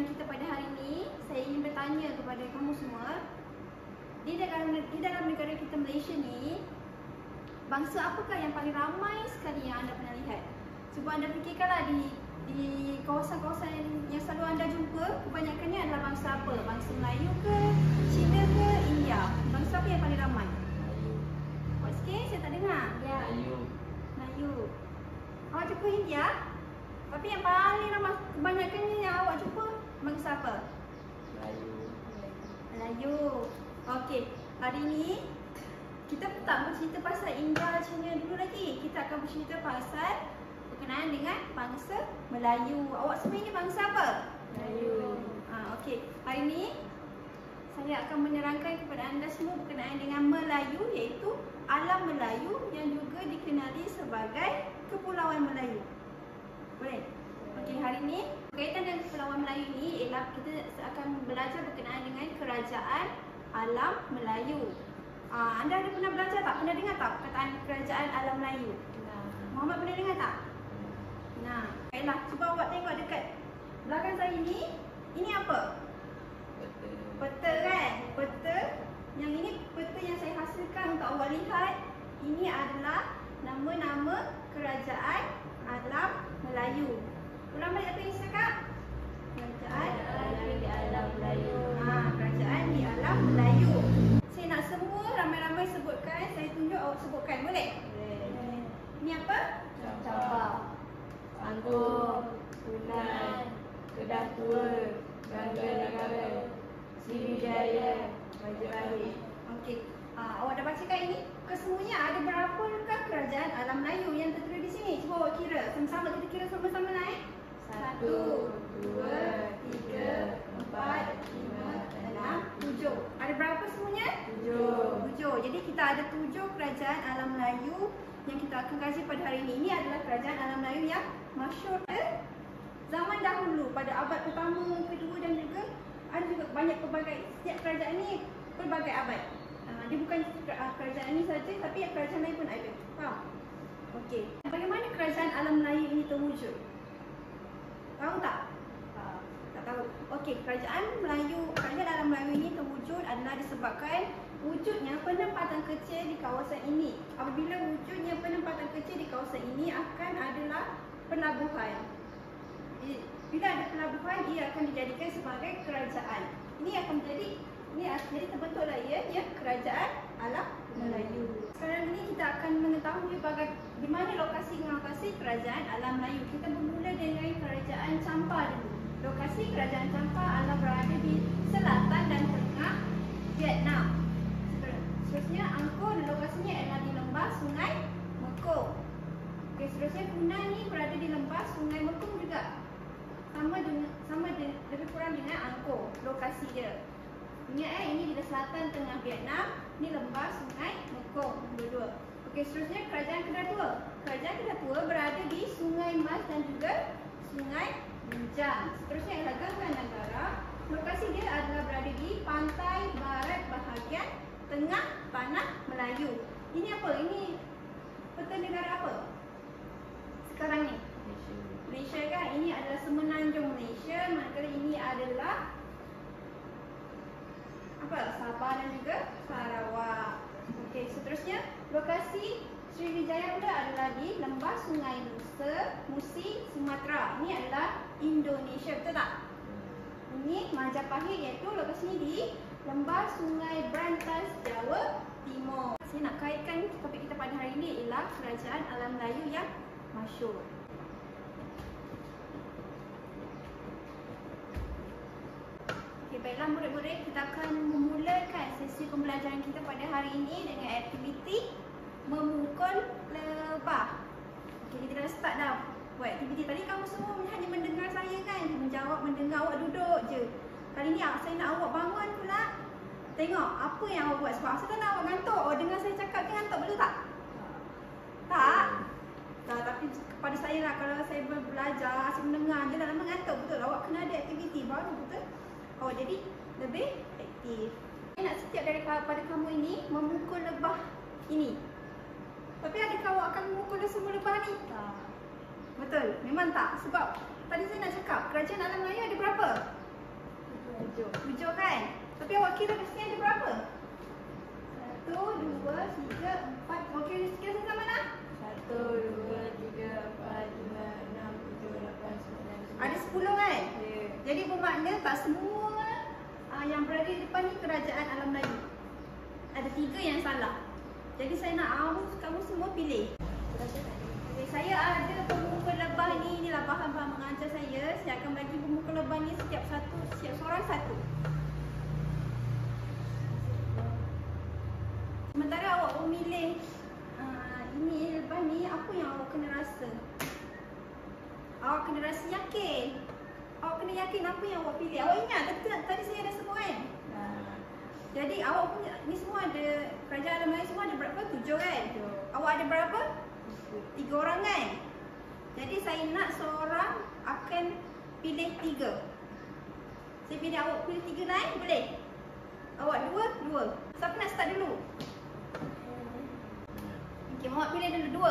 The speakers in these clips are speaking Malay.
pembelajaran kita pada hari ini, saya ingin bertanya kepada kamu semua, di dalam negara kita Malaysia ni, bangsa apakah yang paling ramai sekali yang anda pernah lihat? Cuba anda fikirkanlah di kawasan-kawasan yang selalu anda jumpa, kebanyakannya adalah bangsa apa? Bangsa Melayu ke, Cina ke, India? Bangsa apa yang paling ramai? Kuat sikit, saya tak dengar. Melayu. Awak jumpa India? Tapi yang paling ramai, kebanyakannya yang awak jumpa bangsa apa? Melayu. Okey, hari ni kita tak bercerita pasal India, Cina dulu lagi. Kita akan bercerita pasal berkenaan dengan bangsa Melayu. Awak semua ini bangsa apa? Melayu. Okey, hari ni saya akan menerangkan kepada anda semua berkenaan dengan Melayu, iaitu alam Melayu yang juga dikenali sebagai Kepulauan Melayu. Boleh? Okey, hari ni berkaitan dengan Kepulauan Melayu ni ialah kita akan belajar berkenaan dengan Kerajaan Alam Melayu. Anda ada pernah belajar tak? Pernah dengar tak perkataan Kerajaan Alam Melayu? Muhammad pernah dengar tak? Nah, baiklah, cuba awak tengok dekat belakang saya ni. Ini apa? Peta kan? Peta. Yang ini peta yang saya hasilkan untuk awak lihat. Ini adalah nama-nama Kerajaan Alam Melayu. Ulang balik apa yang saya cakap? Kerajaan di Alam Melayu. Kerajaan di Alam Melayu. Saya nak semua ramai-ramai sebutkan. Saya tunjuk, awak sebutkan. Boleh? Boleh. Ini apa? Sabah, Angkor, Brunei, Kedah Tua, Banjarnegara, Sriwijaya, Majapahit. Okey. Awak dah bacakan ini? Kesemuanya ada berapakah kerajaan alam Melayu yang tertulis di sini? Cuba awak kira. Sama-sama kita kira sama-sama naik. 1, 2, 3, 4, 5, 6, 7. Ada berapa semuanya? 7. Jadi kita ada 7 kerajaan alam Melayu yang kita akan kaji pada hari ini. Ini adalah kerajaan alam Melayu yang masyhur zaman dahulu pada abad pertama, kedua dan juga ada juga banyak pelbagai, setiap kerajaan ni pelbagai abad. Dia bukan kerajaan ini saja, tapi kerajaan lain pun ada. Faham? Okey. Bagaimana kerajaan alam Melayu ini terwujud? Tahu tak? Tak tahu. Okey, kerajaan alam Melayu ini terwujud adalah disebabkan wujudnya penempatan kecil di kawasan ini. Apabila wujudnya penempatan kecil di kawasan ini akan adalah pelabuhan. Bila ada pelabuhan, ia akan dijadikan sebagai kerajaan. Ini akan menjadi terbentuklah ia kerajaan alam Melayu. Sekarang ini kita akan mengetahui di mana lokasi kerajaan alam Melayu. Kita bermula dengan kerajaan Champa dulu. Lokasi kerajaan Champa adalah berada di selatan dan tengah Vietnam. Seterusnya Angkor lokasinya adalah di lembah Sungai Mekong. Okey, seterusnya Brunei ni berada di lembah Sungai Mekong juga. Sama lebih kurang dengan Angkor lokasi dia. Ingat ini di selatan tengah Vietnam, ni lembah Sungai Mekong dua-dua. Okey, seterusnya kerajaan Kedah Tua. Kerajaan Kedah Tua berada di Sungai Mas dan juga Sungai Bujang. Seterusnya ialah Gangga-Negara. Lokasi dia adalah berada di pantai barat bahagian tengah tanah Melayu. Ini apa? Ini peta negara apa? Sekarang ni Malaysia kan? Ini adalah semenanjung Malaysia, manakala ini adalah Sabah dan juga Sarawak. Okey, seterusnya lokasi Sriwijaya pula adalah di lembah Sungai Musi, Sumatera. Ini adalah Indonesia, betul tak? Ini Majapahit, iaitu lokasinya di lembah Sungai Berantas, Jawa Timur. Saya nak kaitkan topik kita pada hari ini ialah kerajaan alam Melayu yang masyhur. Baiklah murid-murid, kita akan memulakan sesi pembelajaran kita pada hari ini dengan aktiviti memukul lebah. Okey, kita dah start dah buat aktiviti. Tadi kamu semua hanya mendengar saya kan? Menjawab, mendengar, awak duduk je. Kali ni saya nak awak bangun pula. Tengok apa yang awak buat. Sebab saya tak nak awak ngantuk. Awak dengar saya cakap ke ngantuk, betul tak? Tak? Tak, tapi kepada saya lah, kalau saya belajar, saya mendengar je dah lama ngantuk, betul. Awak kena ada aktiviti baru, betul? Awak jadi lebih aktif. Saya nak setiap daripada kamu ini memukul lebah ini. Tapi adakah awak akan memukul semua lebah ni? Tak. Betul? Memang tak? Sebab tadi saya nak cakap kerajaan alam Melayu ada berapa? 7 kan? Tapi awak kira di sini ada berapa? 1, 2, 3, 4. Okey, kira sama mana? 1, 2, 3, 4, 5, 6, 7, 8, 9, 10. Ada 10 kan? Ya. Jadi bermakna tak semua yang berada di depan ni kerajaan alam Melayu. Ada 3 yang salah. Jadi saya nak kamu semua pilih. Okay, saya ada pemuka lebah ni. Inilah bahan-bahan mengajar saya. Saya akan bagi pemuka lebah ni setiap seorang satu. Sementara awak memilih ini lebah ni, apa yang awak kena rasa? Awak kena rasa yakin. Awak kena yakin apa yang awak pilih. Awak ingat tadi saya ada sebut kan? Jadi awak punya ni semua ada, kerajaan alam Melayu semua ada berapa? 7 kan? Awak ada berapa? 3 orang kan? Jadi saya nak seorang akan pilih 3. Saya pilih awak pilih 3 lain, boleh? Awak 2. Siapa nak start dulu? Okey, awak pilih dulu 2.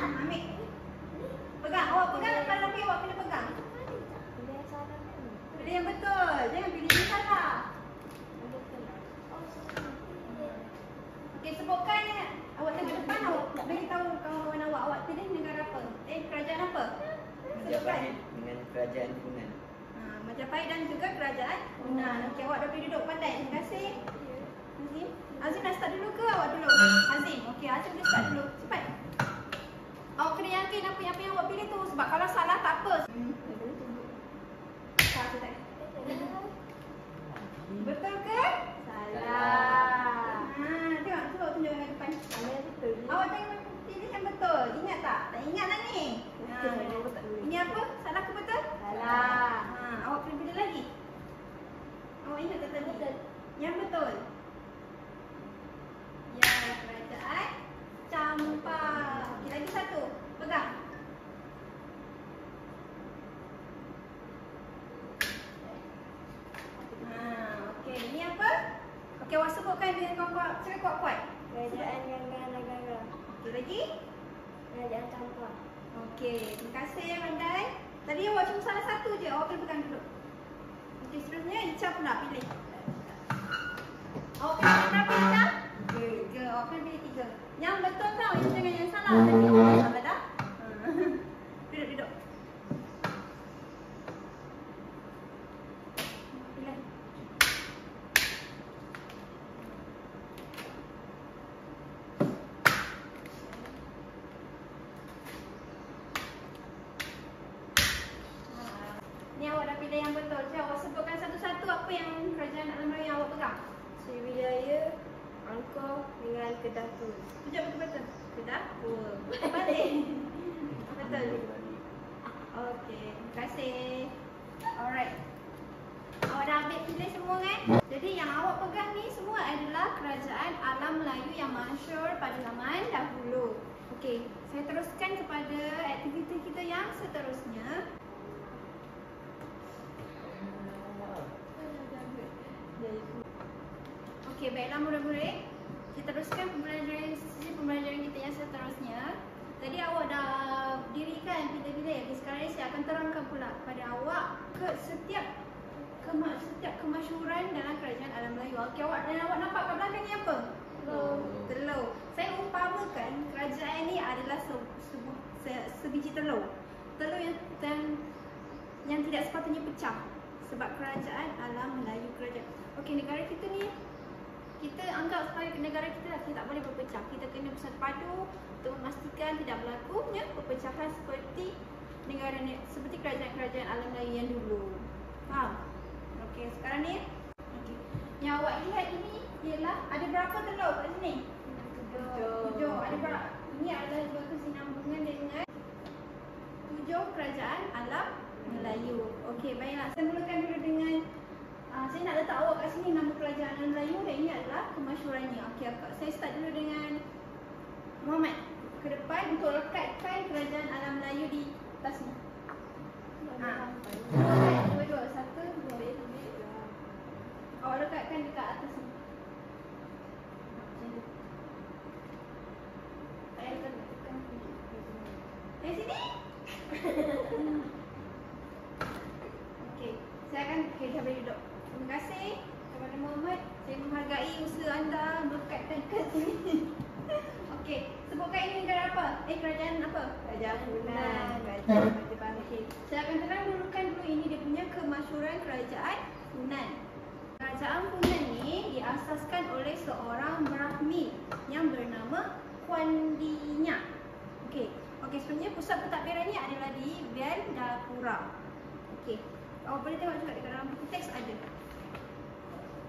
Ambil. Pegang, awak pegang kalau lebih awak kena pegang. Pilih yang betul, jangan pilih yang salah. Okey, sebutkan awak tengok depan, awak bagi tahu kawan awak pilih negara apa? Kerajaan apa? Majapahit dengan kerajaan Funan. Majapahit dan juga kerajaan Funan. Okey, awak dah boleh duduk pandai. Terima kasih. Azim. Azim nak start dulu ke awak dulu? Azim. Okey, Azim boleh start dulu. Cepat. Awak kena yakin apa yang awak pilih tu, sebab kalau salah tak apa. Betul ke? Salah. Tengok, cuba tunjuk dengan depan. Awak tengok pilih yang betul. Ingat tak? Tak ingat lah ni. Ini apa? Salah ke betul? Salah. Awak kena pilih lagi. Awak ingat tak tadi? Yang betul. Ya, kerajaan Campak. Okey, lagi satu. Pegang. Okey, ini apa? Okey, awak sebutkan dengan kuat-kuat. Cakap kuat-kuat. Kerajaan Gangga Negara. Okey, lagi? Kerajaan Campak. Okey, terima kasih pandai. Tadi awak cuma salah satu je. Awak kena pegang dulu. Okey, seterusnya Ica pula pilih. Awak pilih berapa Ica? 3. Awak kena pilih 3. Yang betul tau, Ica dengan yang salah. Tadi awak salah dah. Duduk. Pilih. Ni awak dah pilih yang betul. Jadi awak sebutkan satu-satu apa yang kerajaan alam Melayu yang awak pegang. Sriwijaya, Angkor dengan Kedah Tua. Tunjuk betul-betul. Kedah Tua. Balik. Betul. Okey, terima kasih. Alright. Awak dah ambil pilih semua kan? Jadi yang awak pegang ni semua adalah kerajaan alam Melayu yang masyhur pada zaman dahulu. Okey, saya teruskan kepada aktiviti kita yang seterusnya. Okey, baiklah murid-murid. Kita teruskan pembelajaran kita yang seterusnya. Tadi awak dah dirikan bilik-bilik. Sekarang ni saya akan terangkan pula kepada awak setiap kemasyhuran dalam kerajaan alam Melayu. Okey, awak nampak kat belakang ni apa? Telur. Saya umpamakan kerajaan ni adalah sebiji telur. Telur yang tidak sepatutnya pecah. Sebab kerajaan alam Melayu Okey, negara kita ni kita anggap sebagai negara kita tak boleh berpecah. Kita kena bersatu padu untuk memastikan tidak berlakunya perpecahan seperti seperti kerajaan-kerajaan alam Melayu yang dulu. Faham? Okey, sekarang ni yang awak lihat ini ialah ada berapa telur kat sini? 7. Ada berapa? Ini adalah dua kesinambungan dengan 7 kerajaan alam Melayu. Okey, baiklah. Saya mulakan dulu dengan saya nak letak awak kat sini nama kerajaan alam Melayu dan ini adalah kemasyhurannya. Okey, saya start dulu dengan Muhammad. Ke depan untuk lekatkan kerajaan alam Melayu di atas ni. Dua. 1, 2. Awak lekatkan dekat atas ni. Macam tu. Tak payah tekan sini. Okey, saya akan dah boleh duduk. Terima kasih kepada Muhammad. Saya menghargai usaha anda berkatkan ke sini. Okey, sebutkan ini negara apa? Kerajaan apa? Kerajaan Funan. Kerajaan Majapahit. Okey, saya akan terang dulukan dulu ini dia punya kemasyhuran kerajaan Funan. Kerajaan Funan ni diasaskan oleh seorang Brahmin yang bernama Kuandinya. Okey, sebenarnya pusat pentadbiran ni adalah di Vendapura. Okey, awak boleh tengok juga dekat dalam buku teks ada.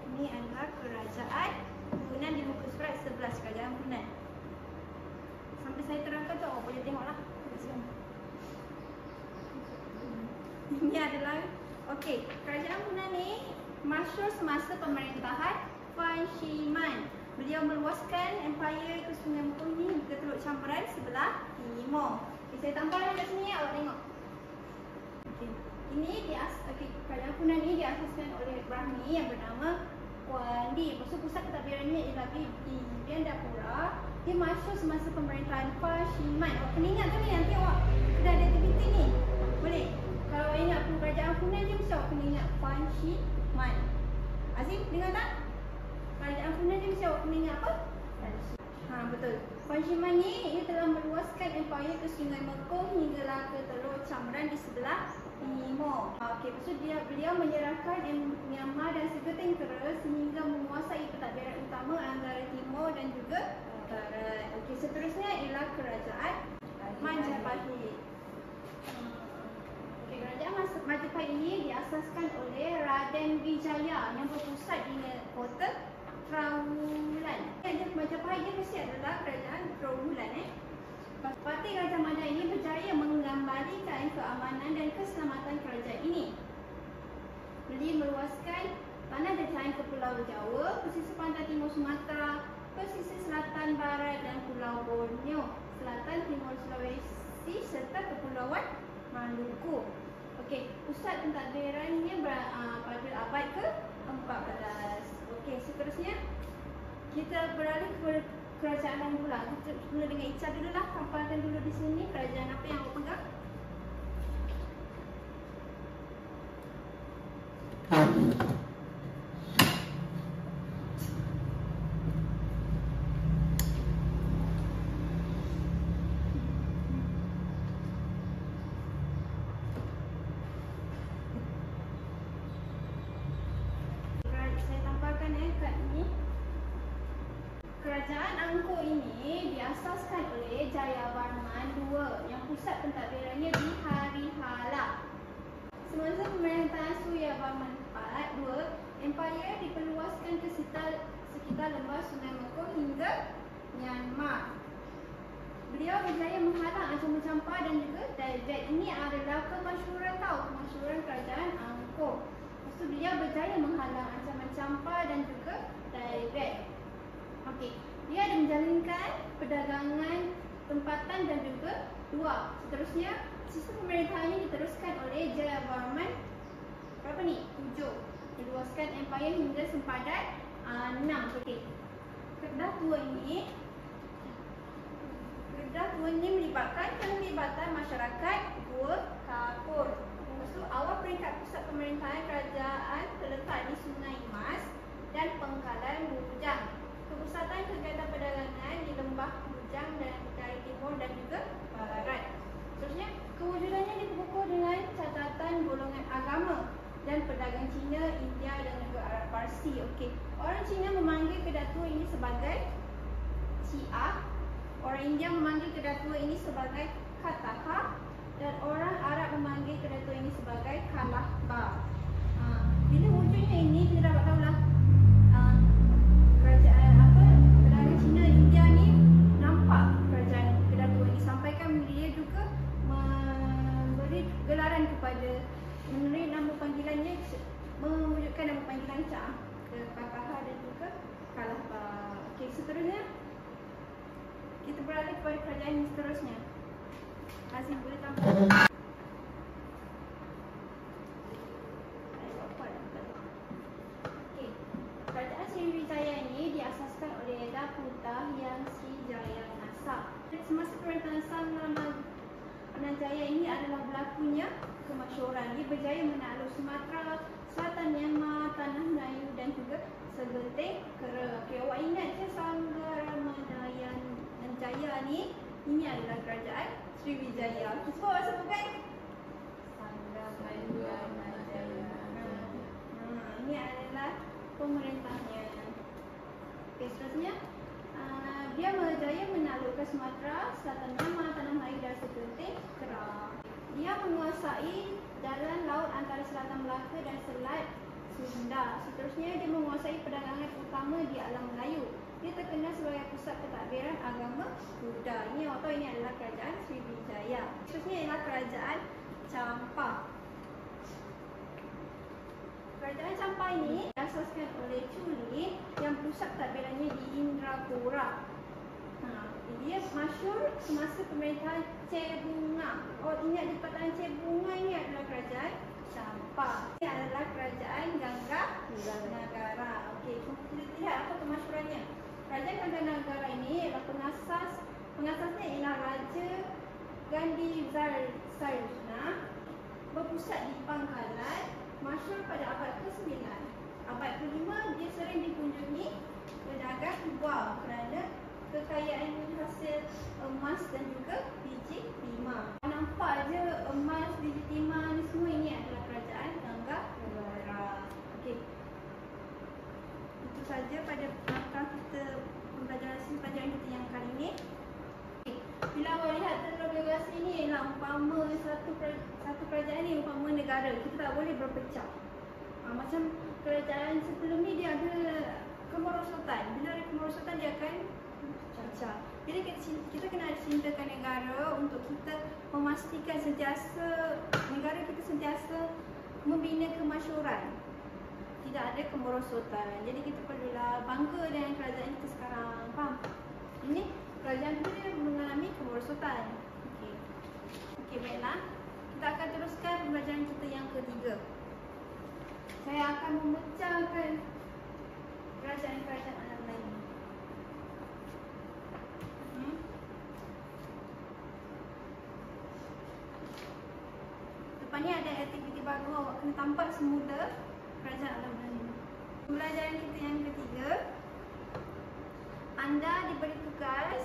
Ini adalah kerajaan Funan di muka surat 11, kerajaan Funan. Sampai saya terangkan tu awak boleh tengoklah. Ini adalah kerajaan Funan ni masyhur semasa pemerintahan Fan Shiman. Beliau meluaskan empire ke Sungai Mekong ni ke Teluk Camberan sebelah timur. Saya tambahkan kat sini, awak tengok. Kerajaan Funan ni diasaskan oleh Brahmi yang bernama Kuandi. Lepas tu pusat pentadbirannya ialah di Vendapura. Dia masyhur semasa pemerintahan Fan Shiman. Awak kena ingat tu ni, nanti awak kena ada aktiviti ni. Boleh? Kalau awak ingat kerajaan Funan je, mesti awak kena ingat Fan Shiman. Azim, dengar tak? Kerajaan Funan ni mesti awak kena ingat apa? Betul. Fan Shiman ni ia telah meluaskan empire ke Sungai Mekong hinggalah ke Teluk Camberan di sebelah timur. Lepas tu beliau menyerahkan Myanmar dan Segetengkera sehingga menguasai pentadbiran utama antara timur dan juga barat. Seterusnya ialah kerajaan Majapahit. Kerajaan Majapahit ini diasaskan oleh Raden Wijaya yang berpusat di kota Trawulan. Majapahit dia mesti adalah kerajaan Trawulan. Parti Raja Madang ini berjaya mengembalikan keamanan dan keselamatan kerajaan ini. Beliau meluaskan tanah dan ke Pulau Jawa, pesisir pantai timur Sumatera, pesisir selatan barat dan Pulau Borneo, selatan timur Sulawesi serta Kepulauan Maluku. Pusat pentadbirannya pada abad ke-14. Seterusnya kita beralih ke kerajaan lain pula. Kita mula dengan Ica dulu lah. Pampalkan dulu di sini kerajaan apa yang awak pegang. Kerajaan Angkor ini diasaskan oleh Jayavarman II yang pusat pentadbirannya di Harihala. Semasa pemerintahan Suryavarman II, empire diperluaskan ke sekitar lembah Sungai Mekong hingga Myanmar. Beliau berjaya menghalang ancaman campur dan juga Tibet. Ini adalah kemasyhuran kerajaan Angkor. Lepas tu beliau berjaya menghalang ancaman campur dan juga Tibet. Dia ada menjalinkan perdagangan tempatan dan juga luar. Seterusnya, sistem pemerintahan ini diteruskan oleh Jayavarman berapa ni? 7. Meluaskan empire hingga sempadan 6. Kedah tua ini melibatkan penglibatan masyarakat Gua Kapur. Lepas tu, awal peringkat pusat pemerintahan kerajaan terletak di Sungai Mas dan Pengkalan Bujang. Kepusatan kegiatan perdagangan di lembah Bujang dan dari timur dan juga barat. Seterusnya, kewujudannya dipukul dengan catatan golongan agama dan pedagang Cina, India dan juga Arab Parsi. Orang Cina memanggil kedatua ini sebagai Syiah, orang India memanggil kedatua ini sebagai Kataha dan orang Arab memanggil kedatua ini sebagai Kalahba. Bila wujudnya ini kita dapat tahulah kerajaan pedagang Cina, India ni nampak kerajaan kedatua ini sampaikan dia juga memberi gelaran kepada menulis nama panggilannya, mewujudkan nama panggilan Cah ke Kataha dan juga Kalahba. Seterusnya kita beralih kepada kerajaan yang seterusnya. Azim boleh tambah. Kerajaan Sriwijaya ini diasaskan oleh Datuk Dahyan Sri Jaya Nasab. Semasa pemerintahan Sang Lama Jaya ini adalah berlakunya kemasyhuran. Dia berjaya menakluk Sumatera Selatan, Myanmar, Tanah Melayu dan juga segenting Kera. Okey, awak ingat je Sanggaramadayan Jaya ni, ini adalah kerajaan Sriwijaya. Okey, semua awak sebutkan. Sanggaramadayan. Ini adalah pemerintahnya. Okey, seterusnya. Dia berjaya menaklukkan Sumatera Selatan, Myanmar, Tanah Melayu dan segenting Kera. Dia menguasai jalan laut antara Selatan Melaka dan Selat Sunda. Seterusnya, dia menguasai perdagangan utama di alam Melayu. Dia terkenal sebagai pusat pentadbiran agama Buddha. Ini awak tahu, ini adalah kerajaan Sriwijaya. Seterusnya ialah kerajaan Champa. Kerajaan Champa ini diasaskan oleh Chuli yang pusat pentadbirannya di Indrapura. Dia masyhur semasa pemerintahan Che Bunga. Oh, ingat di pertahanan Che Bunga ini adalah kerajaan Champa. Ini adalah kerajaan Gangga Nagara. Okey, kita lihat apa kemasyhurannya. Kerajaan Gangga Nagara ini adalah pengasasnya ialah Raja Gandhi Zarsarna, berpusat di Pangkalan, masyhur pada abad ke-9. Abad ke-5 dia sering dikunjungi pedagang luar kerana kekayaan hasil emas dan juga biji timah. Nampak je emas, biji timah ni semua, ini adalah kerajaan Gangga Nagara. Okey. Itu saja pada pembelajaran kita yang kali ini. Bila awak lihat terlebih dahulu ini ialah umpama satu kerajaan ni umpama negara. Kita tak boleh berpecah. Macam kerajaan sebelum ni dia ada kemerosotan. Bila ada kemerosotan dia akan pecah. Jadi kita kena cintakan negara untuk kita memastikan sentiasa negara kita sentiasa membina kemasyhuran. Tidak ada kemerosotan. Jadi kita perlulah bangga dengan kerajaan kita sekarang. Faham? Ini kerajaan kita dia mengalami kemerosotan. Okey, baiklah. Kita akan teruskan pembelajaran kita yang ketiga. Saya akan memecahkan kerajaan-kerajaan alam lain. Lepas ni ada aktiviti baru, awak kena tampak semula kerajaan alam lain. Pembelajaran kita yang ketiga, anda diberi tugas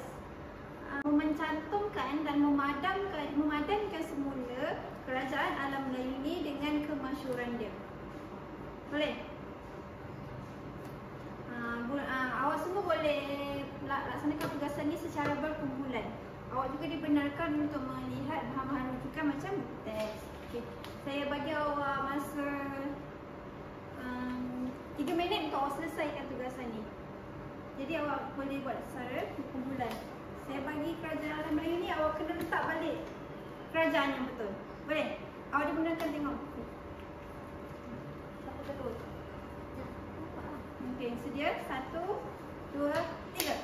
mencantumkan dan memadankan semula kerajaan alam Melayu ini dengan kemasyhuran dia. Boleh? Awak semua boleh laksanakan tugasan ini secara berkumpulan. Awak juga dibenarkan untuk melihat bahan-bahan rujukan macam teks. Okay. Saya bagi awak masa 3 minit untuk awak selesaikan tugasan ini. Jadi awak boleh buat secara berkumpulan. Saya bagi kerajaan alam Melayu ni, awak kena letak balik kerajaan yang betul. Boleh? Awak dibenarkan tengok buku. Siapa betul? Okey, sedia? 1, 2, 3.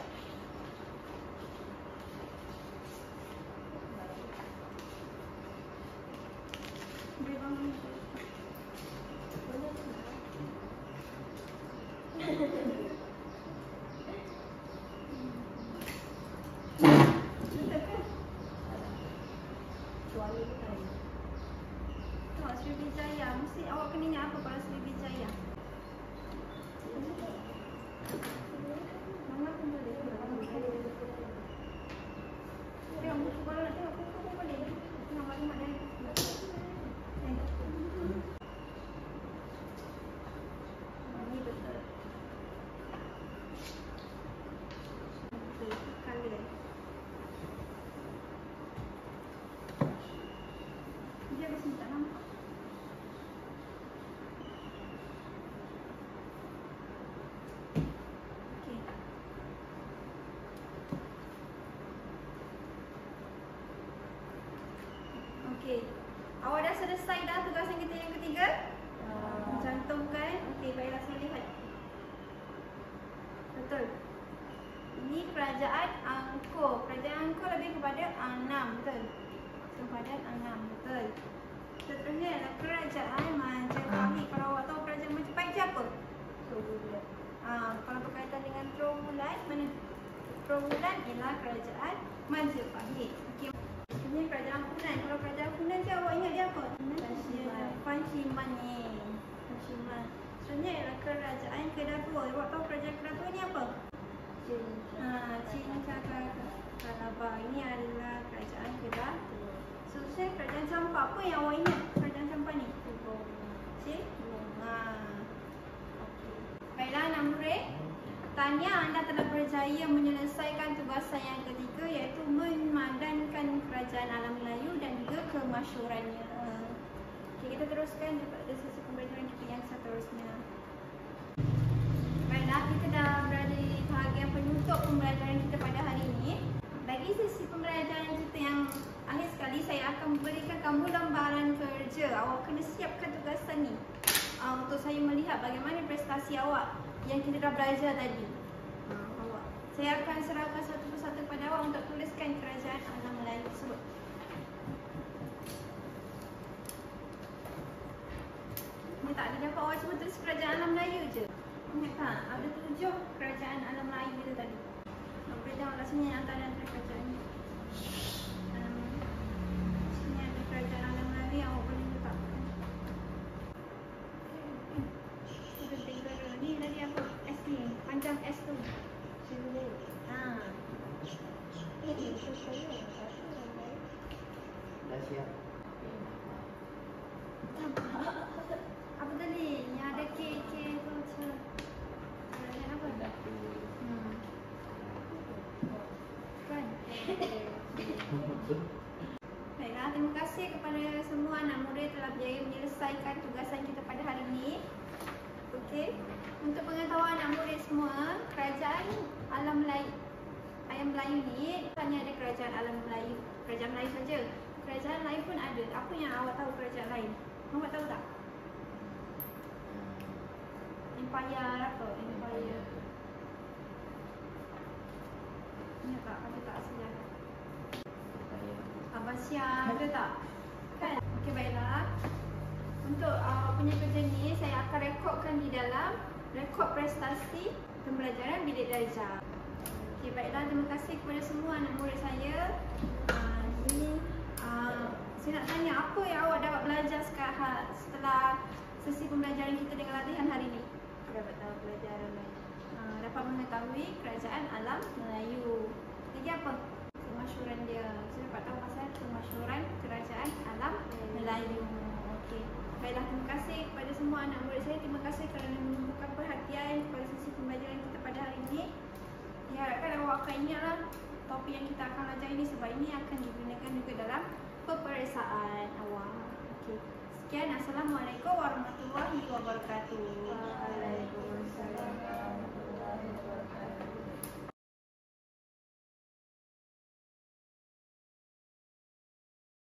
Boleh bangun. Sriwijaya, mesti awak kena ingat apa pada Sriwijaya. Mama pun boleh. Tengok buku, kalau nak tengok buku pun boleh. Tengok maklumat dari buku. Ini betul. Betul, colour. Dia macam tak nampak. Okey. Awak dah selesai dah tugasan kita yang ketiga? Mencantumkan. Okey, baiklah saya lihat. Betul. Ini kerajaan Angkor. Kerajaan Angkor lebih kepada Annam, betul? Kepada Annam, betul. Seterusnya adalah kerajaan Majapahit. Kalau awak tahu kerajaan Majapahit siapa? Trawulan. Kalau berkaitan dengan Trawulan, mana? Trawulan ialah kerajaan Majapahit. Okey. Ini kerajaan Funan. Kalau Hashimani. Hashiman. Sebenarnya ialah kerajaan Kedatua. Awak tahu kerajaan Kedatua ni apa? Cincakalabar. Ini adalah kerajaan Kedatua. Seterusnya kerajaan Sampah. Apa yang awak ingat kerajaan Sampah ni? Okey. Baiklah anak murid. Tahniah anda telah berjaya menyelesaikan tugasan yang ketiga, iaitu memadankan kerajaan alam Melayu dan juga kemasyhurannya. Okey, kita teruskan kepada sesi pembelajaran kita yang seterusnya. Baiklah, kita dah berada di bahagian penutup pembelajaran kita pada hari ini. Bagi sesi pembelajaran kita yang akhir sekali, saya akan memberikan kamu lembaran kerja. Awak kena siapkan tugasan ni untuk saya melihat bagaimana prestasi awak yang kita dah belajar tadi. Saya akan serahkan satu persatu pada awak untuk tuliskan kerajaan alam Melayu tersebut. Ni tak ada dapat awak cuba tulis kerajaan alam Melayu je. Ingat tak? Ada 7 kerajaan alam Melayu kita tadi. Nak beritahu lah sini antara kerajaan ni. Sini ada kerajaan alam Melayu yang awak boleh letakkan. Ni tadi apa? S ni. Panjang S tu. Dah siap. Apa tadi? Yang ada K tu macam kerajaan apa? Kan? Baiklah, terima kasih kepada semua anak murid telah berjaya menyelesaikan tugasan kita pada hari ini. Okey. Untuk pengetahuan anak murid semua, kerajaan alam Melayu ni hanya ada kerajaan alam Melayu. Kerajaan Melayu saja. Kerajaan lain pun ada. Apa yang awak tahu kerajaan lain? Awak tahu tak? Empire apa? Empire. Ingat tak? Ada tak sejarah? Abbasiyah ada tak? Kan? Okey, baiklah. Untuk punya kerja ni, saya akan rekodkan di dalam rekod prestasi pembelajaran bilik darjah. Okey, baiklah, terima kasih kepada semua anak murid saya. Saya nak tanya, apa yang awak dapat belajar setelah sesi pembelajaran kita dengan latihan hari ini? Dapat tahu pelajaran lain. Dapat mengetahui kerajaan alam Melayu. Lagi apa? Kemasyhuran dia. Saya dapat tahu pasal kemasyhuran kerajaan alam Melayu. Okey. Baiklah, terima kasih kepada semua anak murid saya. Terima kasih kerana menunjukkan perhatian kepada sesi pembelajaran kita pada hari ini. Diharapkan awak akan ingatlah topik yang kita akan belajar ini, sebab ini akan digunakan juga dalam peperiksaan awak. Okey. Sekian. Assalamualaikum warahmatullahi wabarakatuh.